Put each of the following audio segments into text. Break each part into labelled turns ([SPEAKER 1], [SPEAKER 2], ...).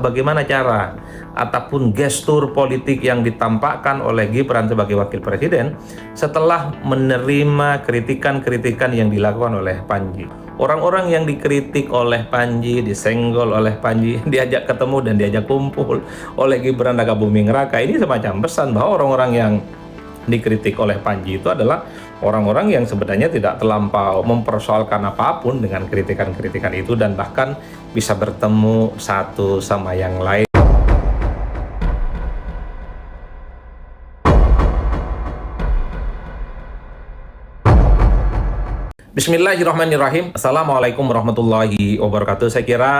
[SPEAKER 1] bagaimana cara ataupun gestur politik yang ditampakkan oleh Gibran sebagai wakil presiden setelah menerima kritikan-kritikan yang dilakukan oleh Panji. Orang-orang yang dikritik oleh Panji, disenggol oleh Panji, diajak ketemu dan diajak kumpul oleh Gibran Rakabuming Raka, ini semacam pesan bahwa orang-orang yang dikritik oleh Panji itu adalah orang-orang yang sebenarnya tidak terlampau mempersoalkan apapun dengan kritikan-kritikan itu dan bahkan bisa bertemu satu sama yang lain. Bismillahirrahmanirrahim. Assalamualaikum warahmatullahi wabarakatuh. Saya kira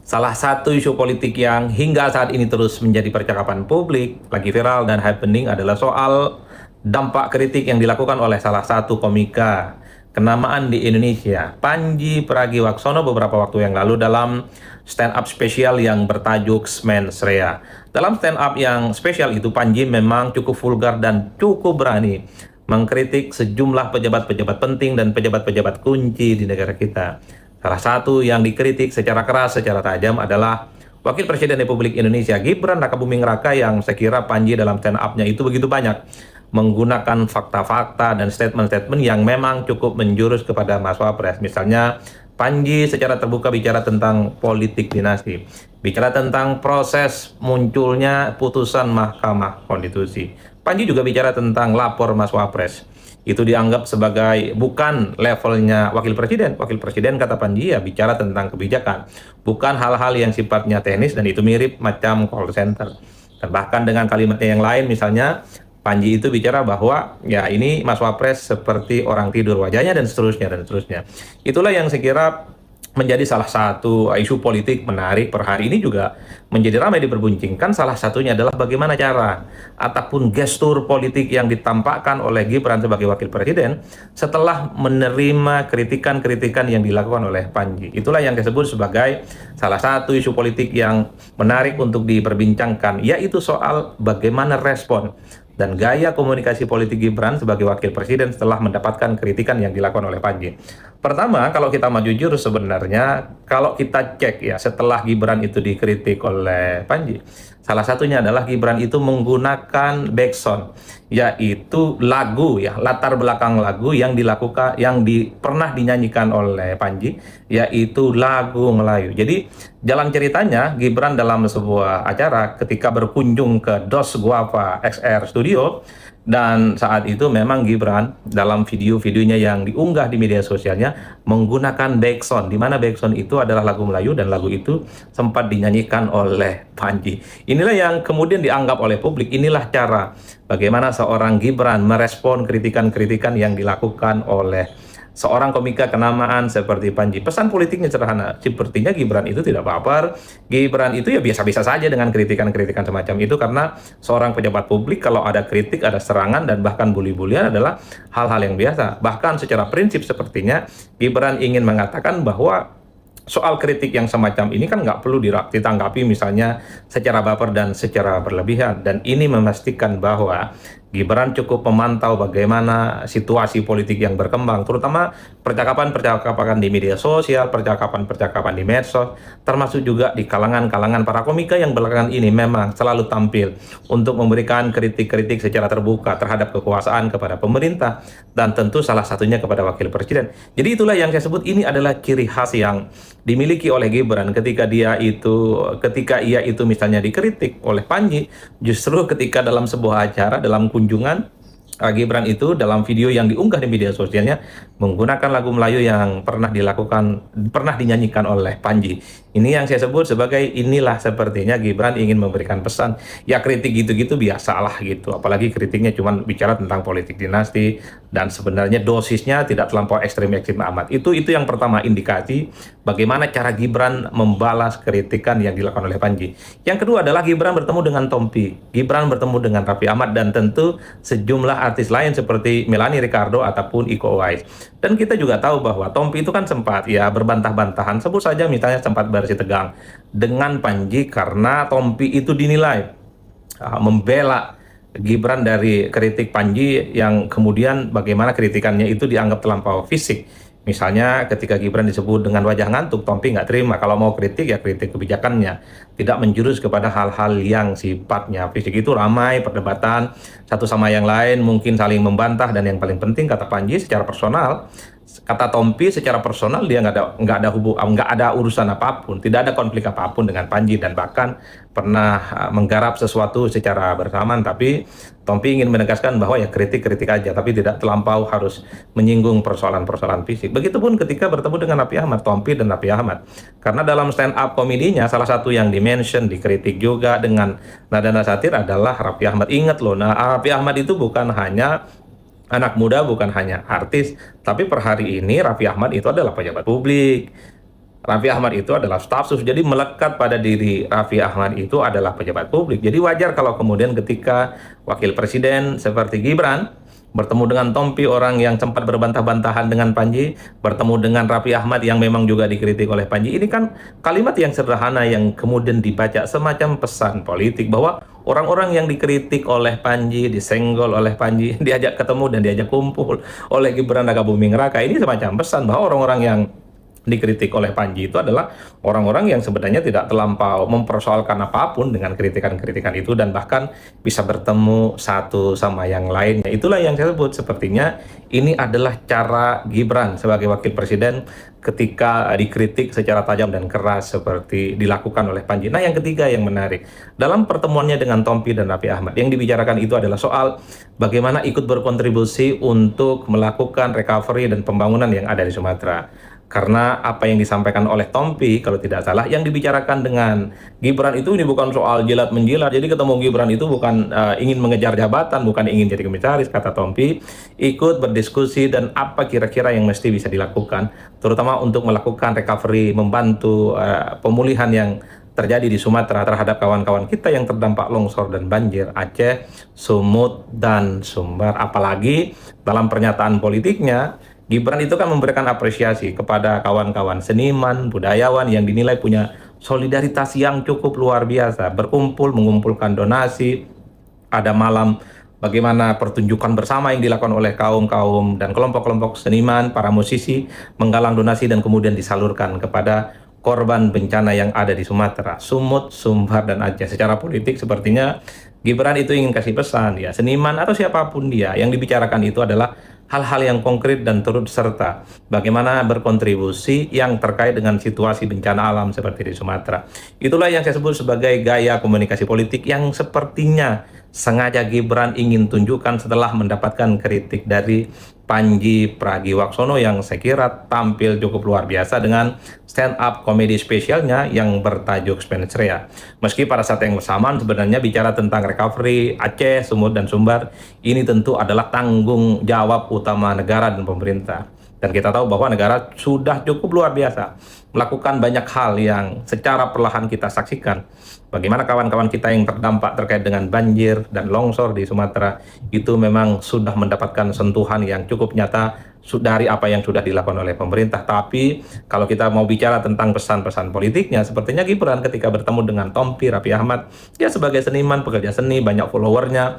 [SPEAKER 1] salah satu isu politik yang hingga saat ini terus menjadi percakapan publik, lagi viral dan happening adalah soal dampak kritik yang dilakukan oleh salah satu komika kenamaan di Indonesia, Panji Pragiwaksono, beberapa waktu yang lalu dalam stand up spesial yang bertajuk Mens Rea. Dalam stand up yang spesial itu, Panji memang cukup vulgar dan cukup berani mengkritik sejumlah pejabat-pejabat penting dan pejabat-pejabat kunci di negara kita. Salah satu yang dikritik secara keras, secara tajam adalah Wakil Presiden Republik Indonesia Gibran Rakabuming Raka, yang saya kira Panji dalam stand up-nya itu begitu banyak menggunakan fakta-fakta dan statement-statement yang memang cukup menjurus kepada Mas Wapres. Misalnya, Panji secara terbuka bicara tentang politik dinasti, bicara tentang proses munculnya putusan Mahkamah Konstitusi. Panji juga bicara tentang lapor Mas Wapres. Itu dianggap sebagai bukan levelnya wakil presiden. Wakil presiden, kata Panji, ya bicara tentang kebijakan, bukan hal-hal yang sifatnya teknis, dan itu mirip macam call center. Dan bahkan dengan kalimatnya yang lain, misalnya Panji itu bicara bahwa ya ini Mas Wapres seperti orang tidur wajahnya, dan seterusnya dan seterusnya. Itulah yang saya kira menjadi salah satu isu politik menarik per hari ini, juga menjadi ramai diperbincangkan. Salah satunya adalah bagaimana cara ataupun gestur politik yang ditampakkan oleh Gibran sebagai wakil presiden setelah menerima kritikan-kritikan yang dilakukan oleh Panji. Itulah yang disebut sebagai salah satu isu politik yang menarik untuk diperbincangkan, yaitu soal bagaimana respon dan gaya komunikasi politik Gibran sebagai wakil presiden setelah mendapatkan kritikan yang dilakukan oleh Panji. Pertama, kalau kita mau jujur, sebenarnya kalau kita cek ya, setelah Gibran itu dikritik oleh Panji, salah satunya adalah Gibran itu menggunakan backsound, yaitu lagu ya, latar belakang lagu yang dilakukan, yang pernah dinyanyikan oleh Panji, yaitu lagu Melayu. Jadi jalan ceritanya, Gibran dalam sebuah acara ketika berkunjung ke Dos Guava XR Studio, dan saat itu memang Gibran dalam video-videonya yang diunggah di media sosialnya menggunakan backsound, di mana backsound itu adalah lagu Melayu, dan lagu itu sempat dinyanyikan oleh Panji. Inilah yang kemudian dianggap oleh publik, inilah cara bagaimana seorang Gibran merespon kritikan-kritikan yang dilakukan oleh seorang komika kenamaan seperti Panji. Pesan politiknya sederhana, sepertinya Gibran itu tidak baper, Gibran itu ya biasa-biasa saja dengan kritikan-kritikan semacam itu, karena seorang pejabat publik kalau ada kritik, ada serangan, dan bahkan bully-bullyan adalah hal-hal yang biasa. Bahkan secara prinsip sepertinya Gibran ingin mengatakan bahwa soal kritik yang semacam ini kan nggak perlu ditanggapi misalnya secara baper dan secara berlebihan, dan ini memastikan bahwa Gibran cukup memantau bagaimana situasi politik yang berkembang, terutama percakapan-percakapan di media sosial, percakapan-percakapan di medsos, termasuk juga di kalangan-kalangan para komika yang belakangan ini memang selalu tampil untuk memberikan kritik-kritik secara terbuka terhadap kekuasaan kepada pemerintah, dan tentu salah satunya kepada wakil presiden. Jadi itulah yang saya sebut ini adalah ciri khas yang dimiliki oleh Gibran ketika ia itu misalnya dikritik oleh Panji, justru ketika dalam sebuah acara, dalam kunjungan, Gibran itu dalam video yang diunggah di media sosialnya menggunakan lagu Melayu yang pernah dinyanyikan oleh Panji. Ini yang saya sebut sebagai inilah sepertinya Gibran ingin memberikan pesan. Ya kritik gitu-gitu biasalah gitu, apalagi kritiknya cuma bicara tentang politik dinasti dan sebenarnya dosisnya tidak terlampau ekstrim-ekstrim amat. Itu yang pertama, indikasi bagaimana cara Gibran membalas kritikan yang dilakukan oleh Panji. Yang kedua adalah Gibran bertemu dengan Tompi, Gibran bertemu dengan Raffi Ahmad, dan tentu sejumlah artis lain seperti Melanie Ricardo ataupun Iko Uwais. Dan kita juga tahu bahwa Tompi itu kan sempat ya berbantah-bantahan, sebut saja misalnya sempat bersih tegang dengan Panji karena Tompi itu dinilai membela Gibran dari kritik Panji yang kemudian bagaimana kritikannya itu dianggap terlampau fisik. Misalnya ketika Gibran disebut dengan wajah ngantuk, Tompi nggak terima. Kalau mau kritik ya kritik kebijakannya, tidak menjurus kepada hal-hal yang sifatnya fisik. Itu ramai perdebatan satu sama yang lain, mungkin saling membantah, dan yang paling penting kata Panji secara personal, kata Tompi secara personal dia nggak ada urusan apapun, tidak ada konflik apapun dengan Panji, dan bahkan pernah menggarap sesuatu secara bersamaan. Tapi Tompi ingin menegaskan bahwa ya kritik-kritik aja, tapi tidak terlampau harus menyinggung persoalan-persoalan fisik. Begitupun ketika bertemu dengan Raffi Ahmad, Tompi dan Raffi Ahmad. Karena dalam stand up komedinya, salah satu yang dimention, dikritik juga dengan nada-nada satir adalah Raffi Ahmad. Ingat loh, nah Raffi Ahmad itu bukan hanya anak muda, bukan hanya artis, tapi per hari ini Raffi Ahmad itu adalah pejabat publik. Raffi Ahmad itu adalah staf sus, jadi melekat pada diri Raffi Ahmad itu adalah pejabat publik. Jadi wajar kalau kemudian ketika wakil presiden seperti Gibran bertemu dengan Tompi, orang yang sempat berbantah-bantahan dengan Panji, bertemu dengan Raffi Ahmad yang memang juga dikritik oleh Panji. Ini kan kalimat yang sederhana yang kemudian dibaca semacam pesan politik bahwa orang-orang yang dikritik oleh Panji, disenggol oleh Panji, diajak ketemu dan diajak kumpul oleh Gibran Rakabuming Raka, ini semacam pesan bahwa orang-orang yang dikritik oleh Panji itu adalah orang-orang yang sebenarnya tidak terlampau mempersoalkan apapun dengan kritikan-kritikan itu, dan bahkan bisa bertemu satu sama yang lainnya. Itulah yang saya sebut, sepertinya ini adalah cara Gibran sebagai wakil presiden ketika dikritik secara tajam dan keras seperti dilakukan oleh Panji. Nah, yang ketiga yang menarik, dalam pertemuannya dengan Tompi dan Raffi Ahmad, yang dibicarakan itu adalah soal bagaimana ikut berkontribusi untuk melakukan recovery dan pembangunan yang ada di Sumatera. Karena apa yang disampaikan oleh Tompi, kalau tidak salah, yang dibicarakan dengan Gibran itu ini bukan soal jilat menjilat. Jadi ketemu Gibran itu bukan ingin mengejar jabatan, bukan ingin jadi komisaris, kata Tompi. Ikut berdiskusi dan apa kira-kira yang mesti bisa dilakukan, terutama untuk melakukan recovery, membantu pemulihan yang terjadi di Sumatera terhadap kawan-kawan kita yang terdampak longsor dan banjir Aceh, Sumut, dan Sumbar. Apalagi dalam pernyataan politiknya, Gibran itu kan memberikan apresiasi kepada kawan-kawan seniman, budayawan yang dinilai punya solidaritas yang cukup luar biasa, berkumpul, mengumpulkan donasi, ada malam bagaimana pertunjukan bersama yang dilakukan oleh kaum-kaum dan kelompok-kelompok seniman, para musisi, menggalang donasi dan kemudian disalurkan kepada korban bencana yang ada di Sumatera, Sumut, Sumbar, dan Aceh. Secara politik sepertinya Gibran itu ingin kasih pesan, ya seniman atau siapapun dia, yang dibicarakan itu adalah hal-hal yang konkret dan turut serta bagaimana berkontribusi yang terkait dengan situasi bencana alam seperti di Sumatera. Itulah yang saya sebut sebagai gaya komunikasi politik yang sepertinya sengaja Gibran ingin tunjukkan setelah mendapatkan kritik dari Panji Pragiwaksono yang saya kira tampil cukup luar biasa dengan stand up komedi spesialnya yang bertajuk Spanish Rea. Meski pada saat yang bersamaan sebenarnya bicara tentang recovery Aceh, Sumut, dan Sumbar, ini tentu adalah tanggung jawab utama negara dan pemerintah. Dan kita tahu bahwa negara sudah cukup luar biasa melakukan banyak hal yang secara perlahan kita saksikan. Bagaimana kawan-kawan kita yang terdampak terkait dengan banjir dan longsor di Sumatera itu memang sudah mendapatkan sentuhan yang cukup nyata dari apa yang sudah dilakukan oleh pemerintah. Tapi kalau kita mau bicara tentang pesan-pesan politiknya, sepertinya Gibran ketika bertemu dengan Tompi, Raffi Ahmad, dia sebagai seniman, pekerja seni, banyak followernya,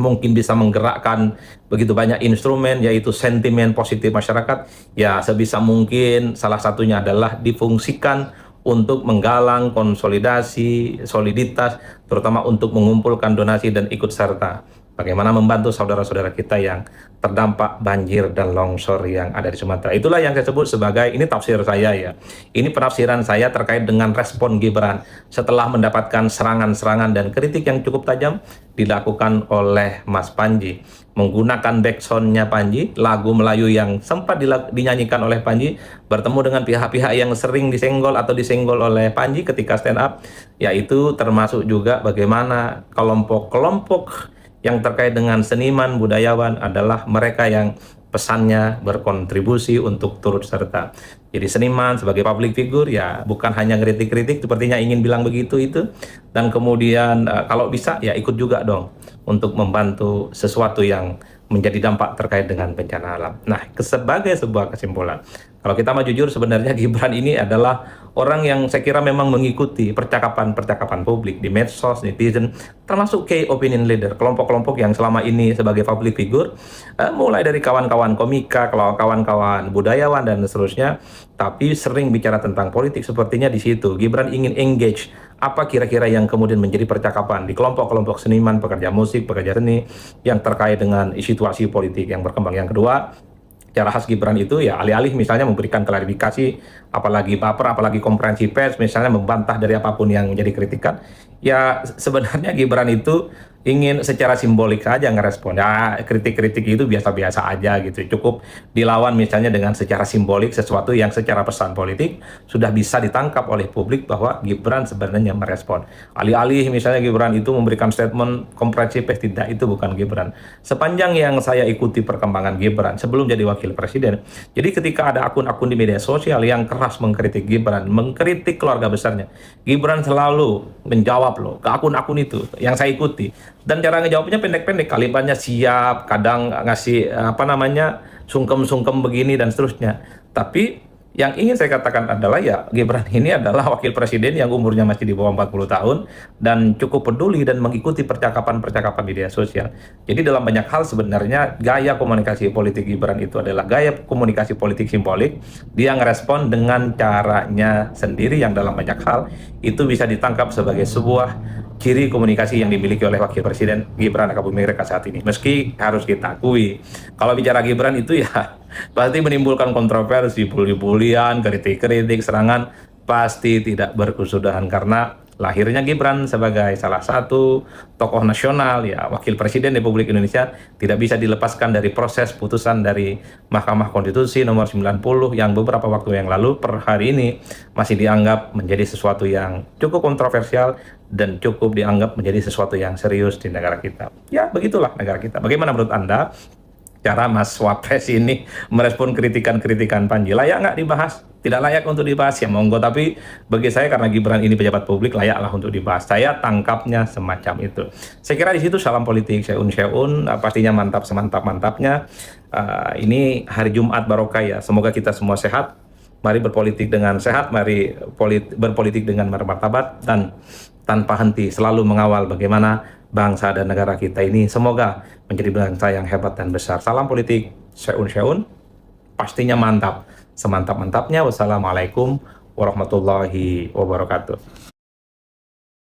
[SPEAKER 1] mungkin bisa menggerakkan begitu banyak instrumen, yaitu sentimen positif masyarakat. Ya sebisa mungkin salah satunya adalah difungsikan untuk menggalang konsolidasi, soliditas, terutama untuk mengumpulkan donasi dan ikut serta bagaimana membantu saudara-saudara kita yang terdampak banjir dan longsor yang ada di Sumatera. Itulah yang saya sebut sebagai, ini tafsir saya ya, ini penafsiran saya terkait dengan respon Gibran setelah mendapatkan serangan-serangan dan kritik yang cukup tajam dilakukan oleh Mas Panji. Menggunakan backsoundnya Panji, lagu Melayu yang sempat dinyanyikan oleh Panji, bertemu dengan pihak-pihak yang sering disenggol atau disenggol oleh Panji ketika stand up, yaitu termasuk juga bagaimana kelompok-kelompok yang terkait dengan seniman, budayawan adalah mereka yang pesannya berkontribusi untuk turut serta. Jadi seniman sebagai public figure ya bukan hanya kritik-kritik, sepertinya ingin bilang begitu itu. Dan kemudian kalau bisa ya ikut juga dong untuk membantu sesuatu yang menjadi dampak terkait dengan bencana alam. Nah, sebagai sebuah kesimpulan, kalau kita mau jujur sebenarnya Gibran ini adalah orang yang saya kira memang mengikuti percakapan-percakapan publik di medsos, netizen, termasuk key opinion leader, kelompok-kelompok yang selama ini sebagai public figure, mulai dari kawan-kawan komika, kawan-kawan budayawan dan seterusnya, tapi sering bicara tentang politik. Sepertinya di situ Gibran ingin engage apa kira-kira yang kemudian menjadi percakapan di kelompok-kelompok seniman, pekerja musik, pekerja seni yang terkait dengan situasi politik yang berkembang. Yang kedua, cara khas Gibran itu ya alih-alih misalnya memberikan klarifikasi, apalagi baper, apalagi konferensi pers, misalnya membantah dari apapun yang menjadi kritikan, ya sebenarnya Gibran itu ingin secara simbolik saja ngerespon. Ya kritik-kritik itu biasa-biasa aja gitu. Cukup dilawan misalnya dengan secara simbolik sesuatu yang secara pesan politik sudah bisa ditangkap oleh publik bahwa Gibran sebenarnya merespon. Alih-alih misalnya Gibran itu memberikan statement komprehensif, tidak, itu bukan Gibran. Sepanjang yang saya ikuti perkembangan Gibran sebelum jadi wakil presiden, jadi ketika ada akun-akun di media sosial yang keras mengkritik Gibran, mengkritik keluarga besarnya, Gibran selalu menjawab loh ke akun-akun itu yang saya ikuti. Dan cara ngejawabnya pendek-pendek, kalimatnya siap, kadang ngasih apa namanya sungkem-sungkem begini dan seterusnya. Tapi yang ingin saya katakan adalah ya Gibran ini adalah wakil presiden yang umurnya masih di bawah 40 tahun dan cukup peduli dan mengikuti percakapan-percakapan media sosial. Jadi dalam banyak hal sebenarnya gaya komunikasi politik Gibran itu adalah gaya komunikasi politik simbolik. Dia ngerespon dengan caranya sendiri yang dalam banyak hal itu bisa ditangkap sebagai sebuah ciri komunikasi yang dimiliki oleh wakil presiden Gibran Rakabuming Raka saat ini. Meski harus kita akui, kalau bicara Gibran itu ya pasti menimbulkan kontroversi, bully-bulian, kritik-kritik, serangan, pasti tidak berkesudahan karena lahirnya Gibran sebagai salah satu tokoh nasional, ya wakil presiden Republik Indonesia, tidak bisa dilepaskan dari proses putusan dari Mahkamah Konstitusi nomor 90 yang beberapa waktu yang lalu per hari ini masih dianggap menjadi sesuatu yang cukup kontroversial dan cukup dianggap menjadi sesuatu yang serius di negara kita. Ya begitulah negara kita. Bagaimana menurut Anda cara Mas Wapres ini merespon kritikan-kritikan Panji? Layak nggak dibahas? Tidak layak untuk dibahas ya monggo, tapi bagi saya karena Gibran ini pejabat publik layaklah untuk dibahas. Saya tangkapnya semacam itu. Saya kira di situ salam politik seun-seun, pastinya mantap semantap-mantapnya. Ini hari Jumat barokah ya. Semoga kita semua sehat. Mari berpolitik dengan sehat, mari berpolitik dengan bermartabat dan tanpa henti selalu mengawal bagaimana bangsa dan negara kita ini semoga menjadi bangsa yang hebat dan besar. Salam politik seun-seun, pastinya mantap semantap-mantapnya. Wassalamualaikum warahmatullahi wabarakatuh.